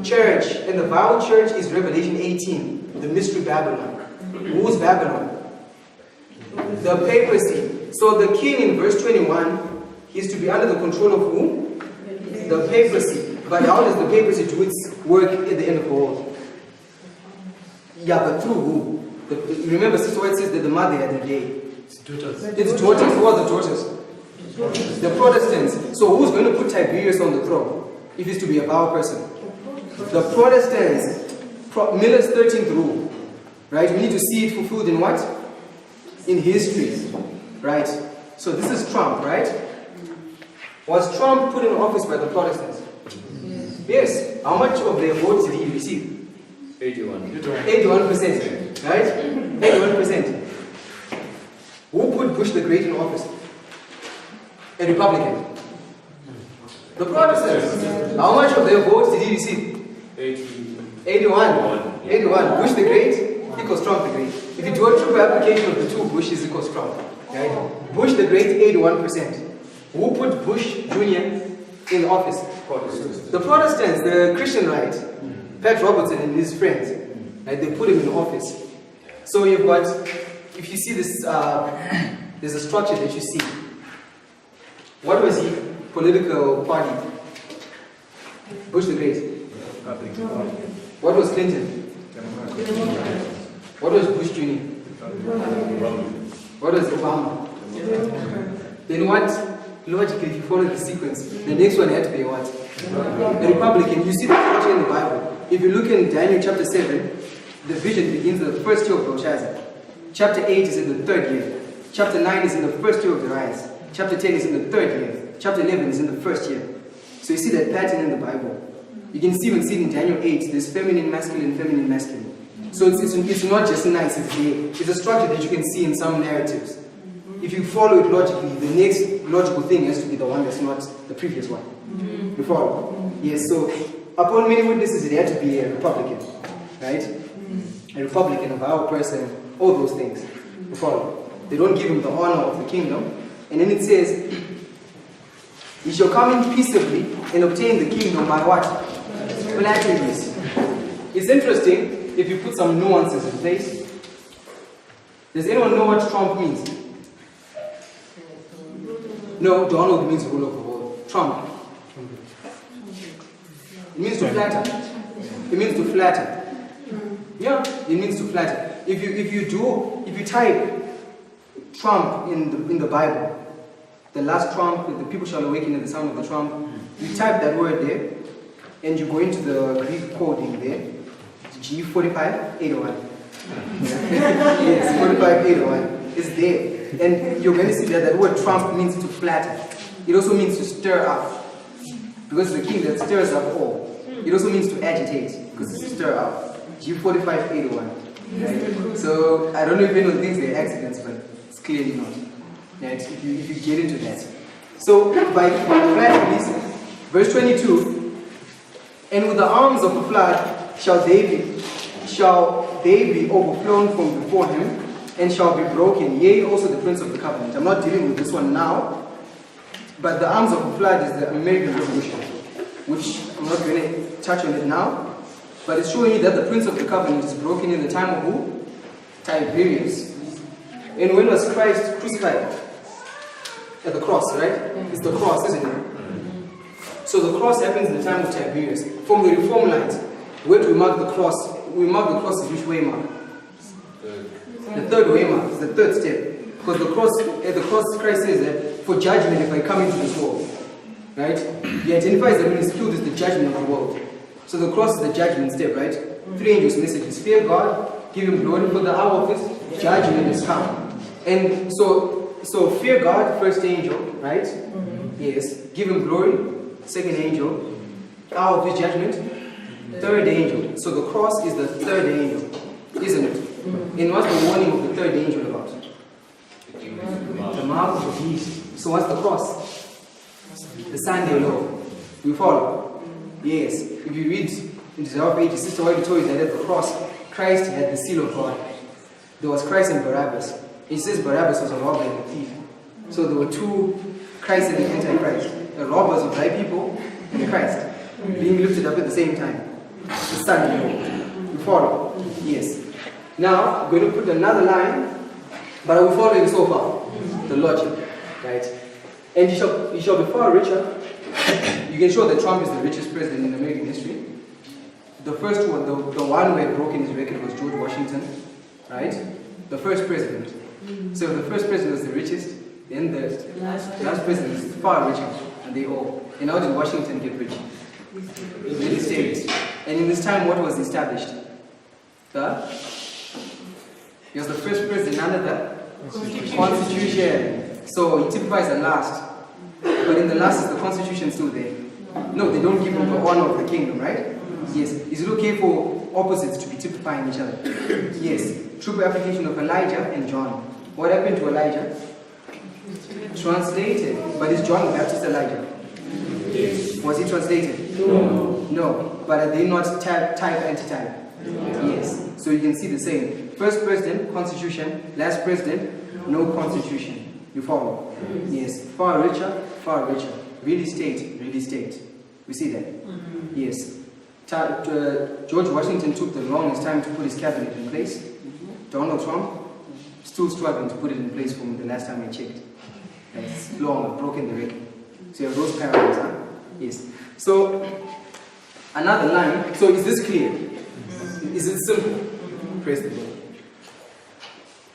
church. And the vile church is Revelation 18, the mystery Babylon. Who's Babylon? The papacy. So the king in verse 21 is to be under the control of whom? The papacy. But how does the papacy do its work at the end of the world? Yeah, but through who? Remember, Sister White says that the mother had a day. It's daughters. Who are the daughters? The Protestants. So who's going to put Tiberius on the throne if he's to be a vile person? The Protestants. Miller's 13th rule. Right? We need to see it fulfilled in what? In history. Right? So this is Trump, right? Was Trump put in office by the Protestants? Yes. How much of their votes did he receive? 81%. Right? 81%. Who put Bush the Great in office? A Republican. The Protestants. How much of their votes did he receive? 81. 81. Bush the Great equals Trump the Great. If you do a triple application of the two Bushes equals Trump. Right? Bush the Great, 81%. Who put Bush Jr. in office? The Protestants, the Christian right. Pat Robertson and his friends. Right? They put him in office. So you've got, if you see this, there's a structure that you see. What was he? Political party. Bush the Great. What was Clinton? What was Bush Jr.? What was Obama? Then what? Logically, if you follow the sequence, the next one had to be what? A Republican. You see the structure in the Bible. If you look in Daniel chapter 7, the vision begins in the first year of Belshazzar. Chapter 8 is in the third year. Chapter 9 is in the first year of Darius. Chapter 10 is in the third year. Chapter 11 is in the first year. So you see that pattern in the Bible. You can see when in Daniel 8, there's feminine, masculine, feminine, masculine. So it's not just nice, it's there. It's a structure that you can see in some narratives. If you follow it logically, the next logical thing has to be the one that's not the previous one. You follow? Yes, so upon many witnesses, it had to be a Republican. Right? A Republican, a vile person, all those things. You follow? They don't give him the honor of the kingdom. And then it says, he shall come in peaceably and obtain the kingdom by what? Flatteries. It's interesting if you put some nuances in place. Does anyone know what Trump means? No, Donald means ruler of the world. Trump. It means to flatter. It means to flatter. Yeah, it means to flatter. If you type Trump in the Bible, the last trump, the people shall awaken at the sound of the trump, you type that word there, and you go into the Greek coding there, G45801. Yes, 45801. It's there. And you're going to see that word Trump means to flatter. It also means to stir up. Because it's the king that stirs up all. It also means to agitate. Because it's to stir up. G45801. Right? So I don't know if anyone thinks they're accidents, but it's clearly not. Right? If you get into that. So by flatteries, verse 22, and with the arms of a flood shall they be overflown from before him, and shall be broken, yea, also the Prince of the Covenant. I'm not dealing with this one now, but the arms of a flood is the American Revolution, which I'm not going to touch on it now, but it's showing you that the Prince of the Covenant is broken in the time of who? Tiberius. And when was Christ crucified? At the cross, right? It's the cross, isn't it? So the cross happens in the time of Tiberius. From the reform lines, where do we mark the cross? We mark the cross is which way mark? The third way mark, is the third step. Because the cross, at the cross, Christ says that for judgment if I come into this world. Right? He identifies that when he's killed is the judgment of the world. So the cross is the judgment step, right? 3 angels' messages. Fear God, give him glory, for the hour of his judgment is come. And so fear God, first angel, right? Yes. Give him glory, second angel. Hour of his judgment, third angel. So the cross is the third angel, isn't it? And what's the warning of the third angel about? The mark of the beast. So what's the cross? The Sunday law. You follow? Yes. If you read in Isaiah 8, Sister White told you that at the cross, Christ had the seal of God. There was Christ and Barabbas. It says Barabbas was a robber and a thief. So there were two, Christ and the Antichrist. The robbers of thy people and the Christ. Being lifted up at the same time. The Sunday law. You follow? Yes. Now, I'm going to put another line, but are we following so far? The logic, right? And he shall be far richer. You can show that Trump is the richest president in American history. The first one, the one who had broken his record was George Washington, right? The first president. So if the first president was the richest, then the last president is far richer, and they all. And how did Washington get rich? Real estate. And in this time, what was established? He was the first president under the Constitution. So he typifies the last. But in the last, is the Constitution still there? No, they don't give him the honor of the kingdom, right? Yes. Is it okay for opposites to be typifying each other? Yes. True application of Elijah and John. What happened to Elijah? Translated. But is John the Baptist Elijah? Yes. Was he translated? No. No. But are they not type anti-type? Yes. So you can see the same. First president, constitution. Last president, no constitution. You follow? Yes. Far richer, far richer. Real estate, real estate. We see that? Yes. George Washington took the longest time to put his cabinet in place. Donald Trump, still struggling to put it in place from the last time I checked. It's long, I've broken the record. So you have those parallels, huh? Yes. So, another line. So is this clear? Is it simple? Praise the Lord.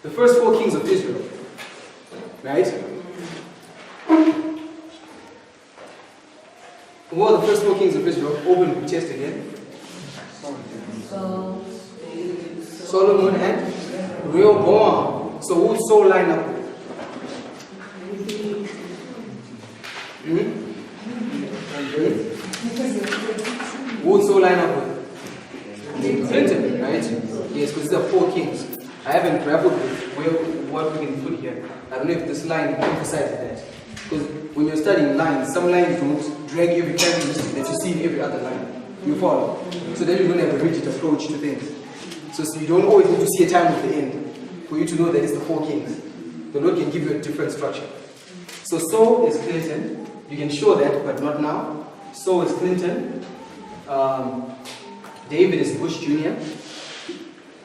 The first 4 kings of Israel, right? Who are the first 4 kings of Israel? Open the chest again. Solomon and Rehoboam. So who Saul line up with? Who Saul line up with? Clinton, right? Yes, because these are 4 kings. I haven't grappled with what we can put here. I don't know if this line emphasizes that. Because when you're studying lines, some lines don't drag every characteristic that you see in every other line. You follow? So then you don't have a rigid approach to things. So you don't always need to see a time at the end for you to know that it's the 4 kings. The Lord can give you a different structure. So Saul is Clinton. You can show that, but not now. Saul is Clinton. David is Bush Jr.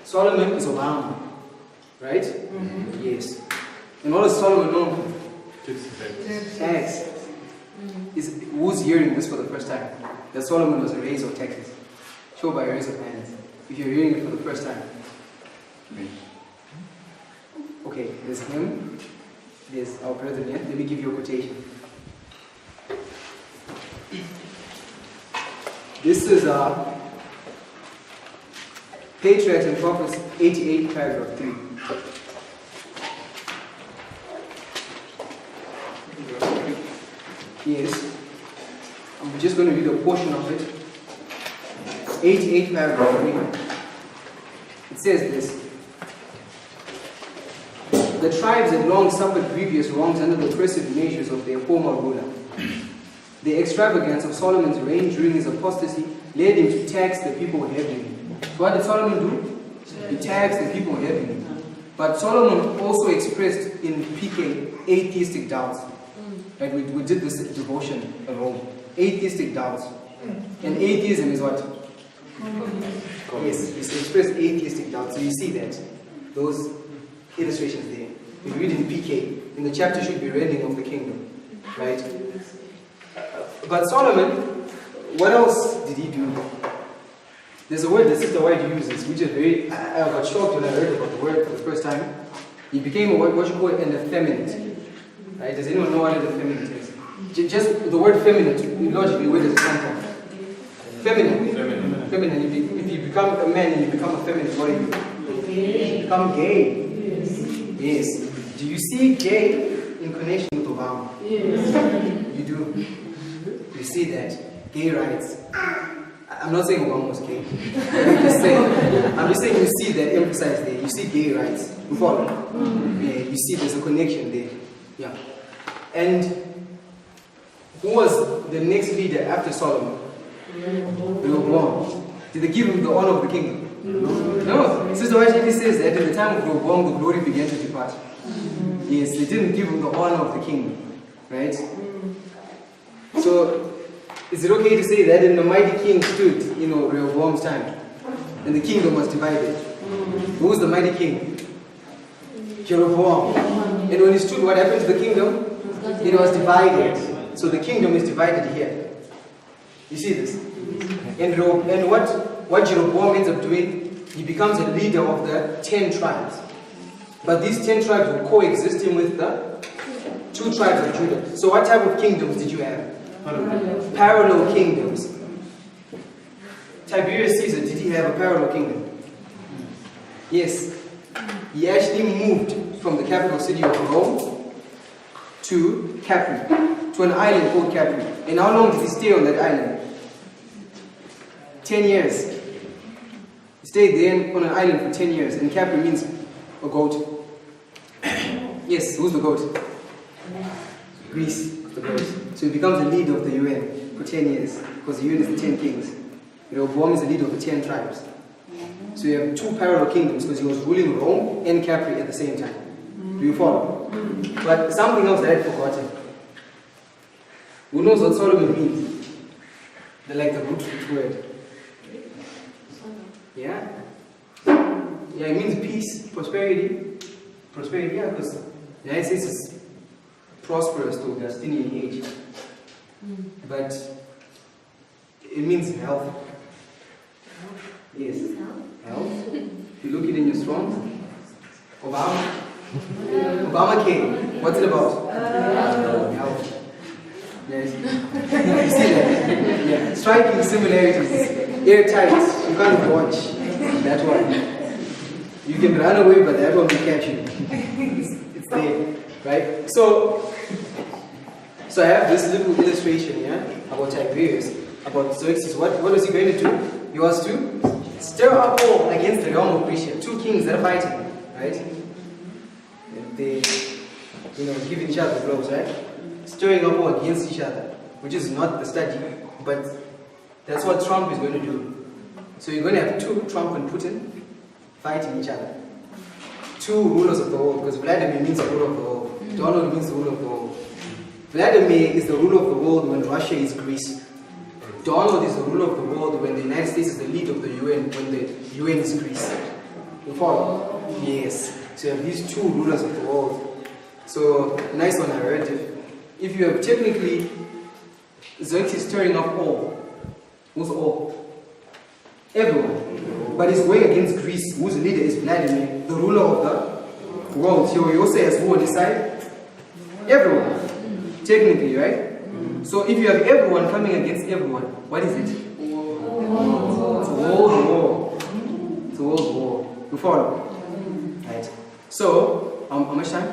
Solomon is Obama. Right? Yes. And what does Solomon know? Tax. Who's hearing this for the first time? That Solomon was a raise of taxes. Show by a raise of hands. If you're hearing it for the first time. Okay, there's him. There's our president. Let me give you a quotation. This is Patriarchs and Prophets 88, paragraph 3. Yes. I'm just going to read a portion of it. 88, paragraph 3. It says this. The tribes had long suffered grievous wrongs under the oppressive measures of their former ruler. The extravagance of Solomon's reign during his apostasy led him to tax the people heavily. So what did Solomon do? He taxed the people heavily. But Solomon also expressed in PK atheistic doubts. Right? We did this devotion at home. Atheistic doubts. And atheism is what? Yes, he expressed atheistic doubts. So you see that. Those illustrations there. If you read in PK, in the chapter should be rending of the kingdom. Right? But Solomon, what else did he do? There's a word that Sister White uses, which is very, I got shocked when I heard about the word for the first time. He became a, what you call an effeminate. Right? Does anyone know what an effeminate is? Just the word feminine, logically, where does it come from? Feminine. Feminine. If you become a man and you become a feminine, what do you do? You become gay. Yes. Do you see gay in connection with Obama? Yes. You do. You see that. Gay rights. I'm not saying Obama was gay. I'm just saying you see that emphasized there. You see gay rights. You follow? Yeah, you see there's a connection there. Yeah. And who was the next leader after Solomon? Rehoboam. Did they give him the honor of the kingdom? No. Sister White says that at the time of Rehoboam, the glory began to depart. Yes, they didn't give him the honor of the kingdom. Right? So, is it okay to say that in the mighty king stood, Rehoboam's time, and the kingdom was divided? Who was the mighty king? Jeroboam. And when he stood, what happened to the kingdom? It was divided. So the kingdom is divided here. You see this? And what Jeroboam ends up doing, he becomes a leader of the 10 tribes. But these 10 tribes were coexisting with the 2 tribes of Judah. So what type of kingdoms did you have? Parallel kingdoms. Tiberius Caesar, did he have a parallel kingdom? Yes. He actually moved from the capital city of Rome to Capri, to an island called Capri. And how long did he stay on that island? 10 years. He stayed there on an island for 10 years. And Capri means a goat. Yes, who's the goat? Greece, the goat. So he becomes the leader of the UN for 10 years. Because the UN is the 10 kings. Rehoboam is the leader of the 10 tribes. So you have 2 parallel kingdoms because he was ruling Rome and Capri at the same time. Do you follow? But something else that I had forgotten. Who knows what Solomon means? The root word. Yeah? Yeah, it means peace, prosperity. Prosperity, yeah, because the United States is prosperous to Augustinian age. But it means health. Yes. Health. If you look it in your Strong's, Obamacare. What's it about? Health. Yes. You see that? Yeah. Striking similarities. Airtight. You can't watch that one. You can run away, but that one will catch you. It's there, right? So I have this little illustration here about Tiberius, about Xerxes. What was he going to do? He was to stir up war against the realm of Grecia. 2 kings that are fighting, right? They, give each other blows, right? Stirring up war against each other, which is not the study, but that's what Trump is going to do. So you're going to have 2, Trump and Putin, fighting each other. 2 rulers of the world, because Vladimir means the ruler of the world. Donald means the ruler of the world. Vladimir is the ruler of the world when Russia is Greece. Donald is the ruler of the world when the United States is the leader of the UN, when the UN is Greece. You follow? Yes. So you have these 2 rulers of the world. So, nice one I heard. If you have technically Xerxes stirring up all. Who's all? Everyone. But he's going against Greece, whose leader is Vladimir, the ruler of the world. So you also has who on his side? Everyone. Technically, right? So if you have everyone coming against everyone, what is it? It's a world war. It's a world war. You follow? Right. So, how much time?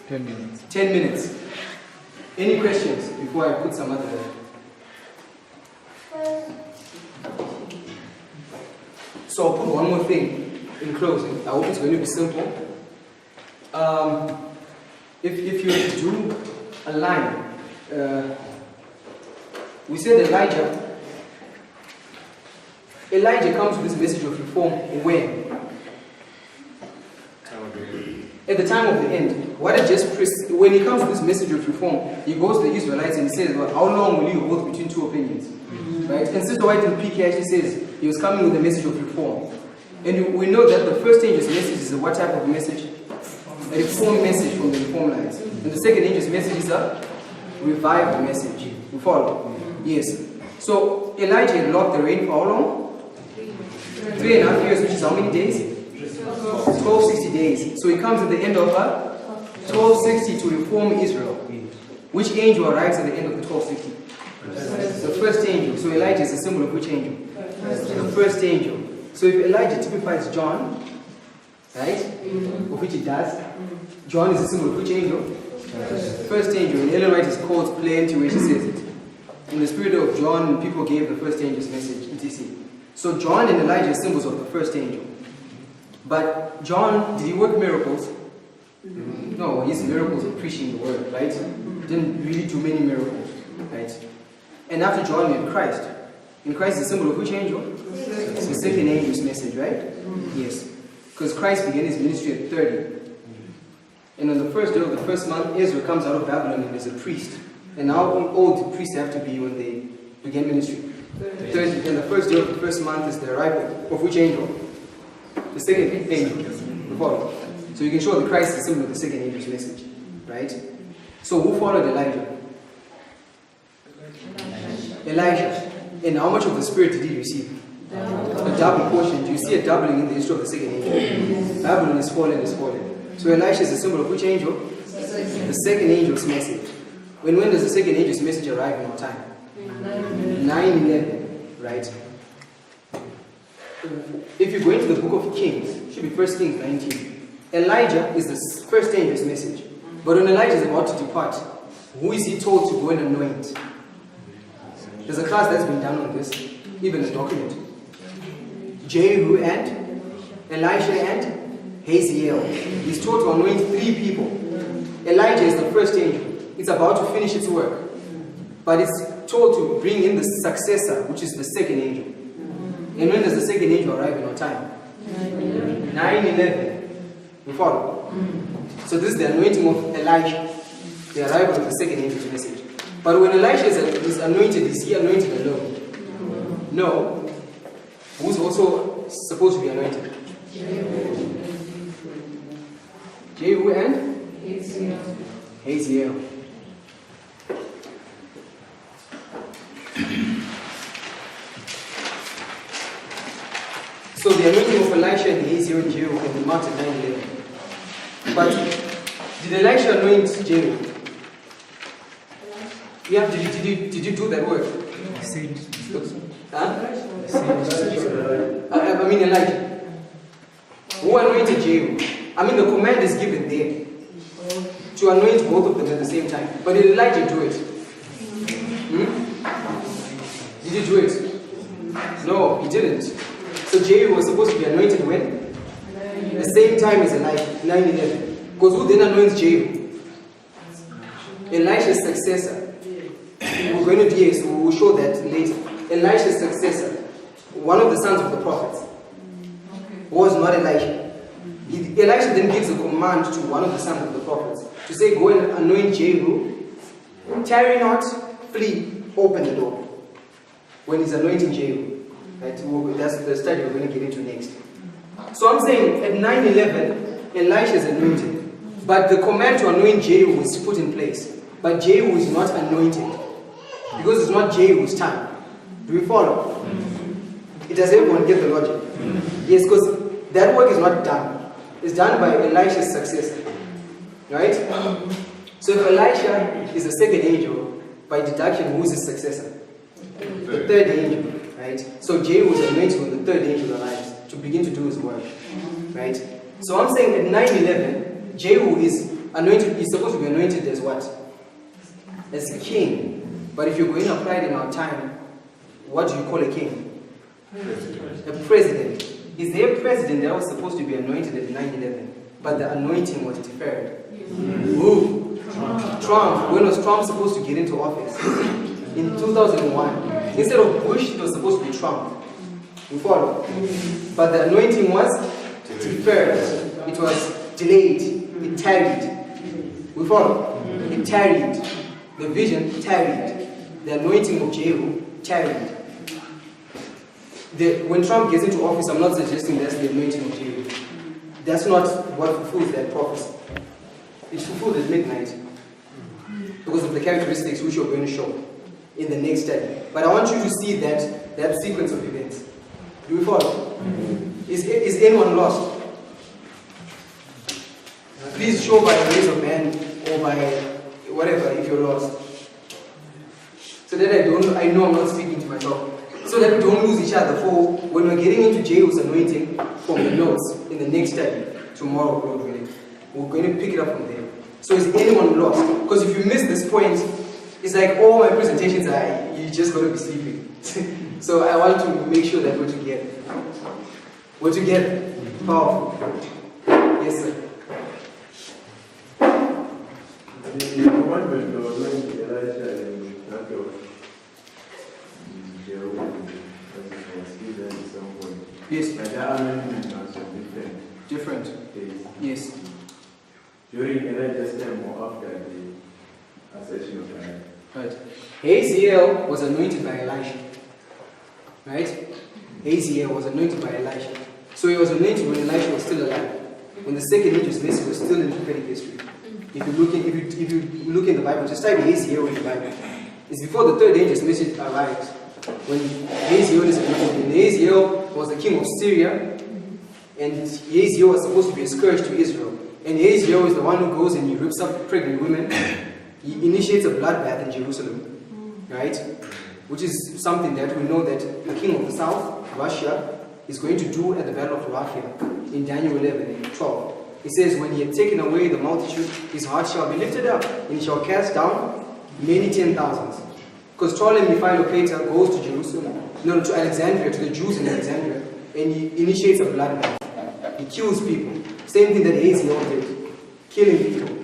10 minutes. 10 minutes. Any questions before I put some other... So I'll put one more thing in closing. I hope it's going to be simple. If you do a line, we said Elijah comes with this message of reform when? At the time of the end. When he comes with this message of reform, he goes to the Israelites and he says, well, how long will you hold between 2 opinions? Right? And Sister White in PK actually says he was coming with a message of reform. And we know that the first angel's message is what type of message? A reform message from the reform lines. And the second angel's message is a revival message. You follow? Yes. So Elijah had locked the rain for how long? 3.5 years, which is how many days? 1260 days. So he comes at the end of 1260 to reform Israel. Which angel arrives at the end of the 1260? The first angel. So Elijah is a symbol of which angel? The first angel. So if Elijah typifies John, right, of which he does, John is a symbol of which angel? First angel. And Ellen White is quotes plenty where she says it. In the spirit of John, people gave the first angel's message, etc. So John and Elijah are symbols of the first angel. But John, did he work miracles? No, his miracles of preaching the word, right? Didn't really do many miracles, right? And after John, we had Christ. And Christ is a symbol of which angel? It's the second angel's message, right? Yes. Because Christ began his ministry at 30. And on the first day of the first month, Ezra comes out of Babylon and is a priest. And how old priests have to be when they begin ministry? 30. And the first day of the first month is the arrival of which angel? The second angel. The follow. So you can show that Christ is symbol of the second angel's message, right? So who followed Elijah? Elijah. And how much of the Spirit did he receive? A double portion. Do you see a doubling in the history of the second angel? Babylon is fallen, So Elisha is a symbol of which angel? The second angel's message. When does the second angel's message arrive in our time? 9/11, right? If you go into the book of Kings, it should be 1 Kings 19. Elijah is the first angel's message. But when Elijah is about to depart, who is he told to go and anoint? There's a class that's been done on this, even a document. Jehu and Elisha and Hazael. He's told to anoint 3 people. Elijah is the first angel. It's about to finish its work. But it's told to bring in the successor, which is the second angel. And when does the second angel arrive in our time? 9/11. You follow? So this is the anointing of Elijah, the arrival of the second angel's message. But when Elijah is anointed, is he anointed alone? No. Who's also supposed to be anointed? Jehu and Hazael. So the anointing of Elisha and Hazael and Jehu can be marked at 9/11. But did Elisha anoint Jehu? Yeah, did you do that work? Huh? I mean Elijah. Who anointed Jehu? I mean the command is given there to anoint both of them at the same time. But did Elijah do it? Did he do it? No, he didn't. So Jehu was supposed to be anointed when? The same time as Elijah, 9/11. Because who then anoints Jehu? Elisha's successor. We're going to do, so we'll show that later. Elisha's successor, one of the sons of the prophets, was not Elisha. Elisha then gives a command to one of the sons of the prophets to say, go and anoint Jehu, tarry not, flee, open the door. When he's anointing Jehu. Right? That's the study we're going to get into next. So I'm saying at 9/11, Elisha is anointed. But the command to anoint Jehu was put in place. But Jehu is not anointed. Because it's not Jehu's time. Do we follow? Does everyone get the logic? Yes, because that work is not done. It's done by Elisha's successor. Right? So if Elisha is the second angel, by deduction, who is his successor? The third angel. Right? So Jehu was anointed when the third angel arrives to begin to do his work. Right? So I'm saying at 9/11, Jehu is anointed, he's supposed to be anointed as what? As a king. But if you're going to apply it in our time, what do you call a king? A president. Is there a president that was supposed to be anointed at 9/11, but the anointing was deferred? Who? Trump. When was Trump supposed to get into office? In 2001. Instead of Bush, it was supposed to be Trump. You follow? But the anointing was deferred. It was delayed. It tarried. We follow? It tarried. The vision tarried. The anointing of Jehu tarried. When Trump gets into office, I'm not suggesting that's the anointing of Jehu. That's not what fulfills that prophecy. It's fulfilled at midnight because of the characteristics which you're going to show. in the next study. But I want you to see that sequence of events. Do we follow? Is anyone lost? Please show by a raise of hand or by whatever if you're lost. So that I know I'm not speaking to myself. So that we don't lose each other for when we're getting into Jehu's anointing from the notes in the next study, tomorrow, Lord willing. We're going to pick it up from there. So is anyone lost? Because if you miss this point, it's like all my presentations are, you're just going to be sleeping. So I want to make sure that we're together. We're together. Powerful. Yes, sir. The commandment of Elijah and that of Jehu, as you can see that at some point. Yes. But the amendment was different. Different. Yes. During Elijah's time or after the ascension of Elijah. Right. Haziel was anointed by Elisha. Right? Haziel was anointed by Elisha. So he was anointed when Elisha was still alive. When the second angel's message was still in prophetic history. If you look in the Bible, just type Haziel in the Bible. It's before the third angel's message arrives. When Haziel is anointed. And Haziel was the king of Syria. And Haziel was supposed to be a scourge to Israel. And Haziel is the one who goes and he rips up pregnant women. He initiates a bloodbath in Jerusalem. Right? Which is something that we know that the king of the south, Russia, is going to do at the Battle of Raphia in Daniel 11 and 12. It says, when he had taken away the multitude, his heart shall be lifted up, and he shall cast down many 10,000s. Because Ptolemy Philopator goes to Jerusalem, to Alexandria, to the Jews in Alexandria, and he initiates a bloodbath. He kills people. Same thing that Haziel did, killing people.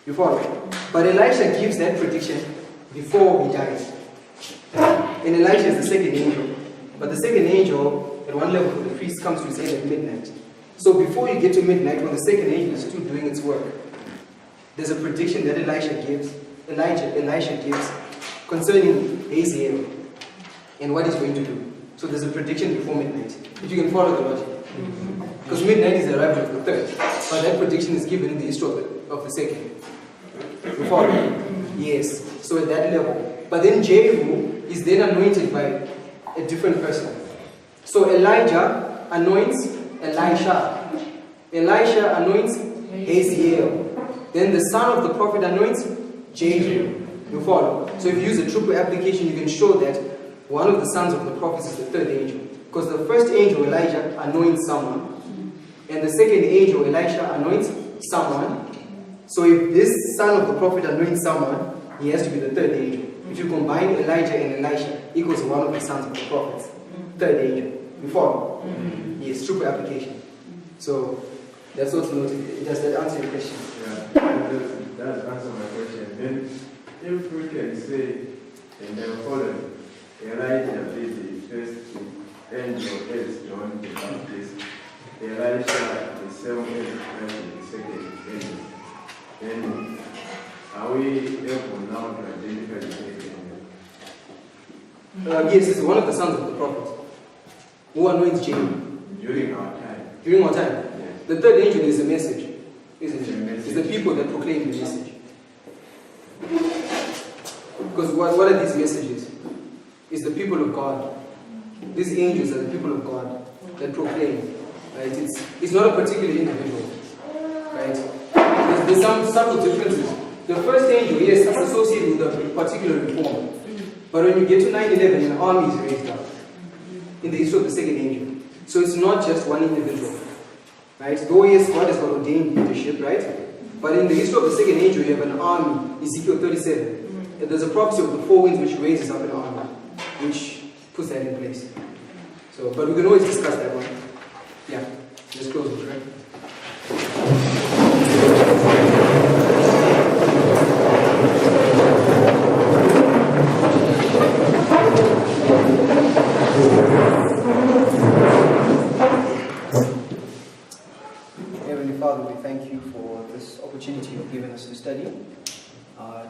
You follow? But Elisha gives that prediction before he dies. And Elisha is the second angel. But the second angel, at one level, the priest comes to his aid at midnight. So before you get to midnight, when the second angel is still doing its work, there's a prediction that Elisha gives concerning Haziel and what he's going to do. So there's a prediction before midnight. If you can follow the logic. Because midnight is the arrival of the third. But that prediction is given in the history of the second. You follow? Yes. So at that level. But then Jehu is then anointed by a different person. So Elijah anoints Elisha. Elisha anoints Haziel. Then the son of the prophet anoints Jehu. You follow? So if you use a triple application, you can show that one of the sons of the prophets is the third angel. Because the first angel, Elijah, anoints someone. And the second angel, Elisha, anoints someone. So if this son of the prophet anoints someone, he has to be the third angel. If you combine Elijah and Elisha, equals one of the sons of the prophets. Third angel. You follow? Yes, triple application. So that's what's noted. Does that answer your question? Yeah, that answers my question. Then, if we can say, in the following, Elijah be the first angel as John the Baptist, Elisha the seventh as the second angel. Then, are we able now to identify the second angel? Yes, it's one of the sons of the prophet who anoints Jehu. During our time. During our time. Yes. The third angel is the message, isn't It's a it? message. It's the people that proclaim the message. Because what are these messages? It's the people of God. These angels are the people of God that proclaim. Right? It's not a particular individual. Right? There's some subtle differences. The first angel, yes, is associated with a particular reform. But when you get to 9/11, an army is raised up in the history of the second angel. So it's not just one individual. Right? Though yes, God has got ordained leadership, right? But in the history of the second angel, you have an army, Ezekiel 37. And there's a prophecy of the four winds which raises up an army, which puts that in place. So, but we can always discuss that one. Yeah, just close it, right? Heavenly Father, we thank you for this opportunity you've given us to study,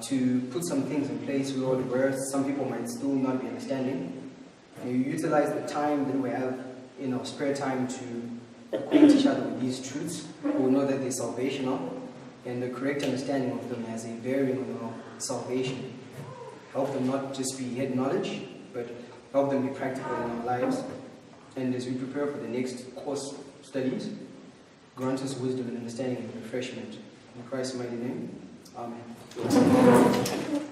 to put some things in place, Lord, where some people might still not be understanding. And you utilize the time that we have in our spare time to acquaint each other with these truths. We know that they're salvational, and the correct understanding of them has a bearing on our salvation. help them not just be head knowledge, but help them be practical in our lives. And as we prepare for the next course studies, grant us wisdom and understanding and refreshment. In Christ's mighty name, Amen.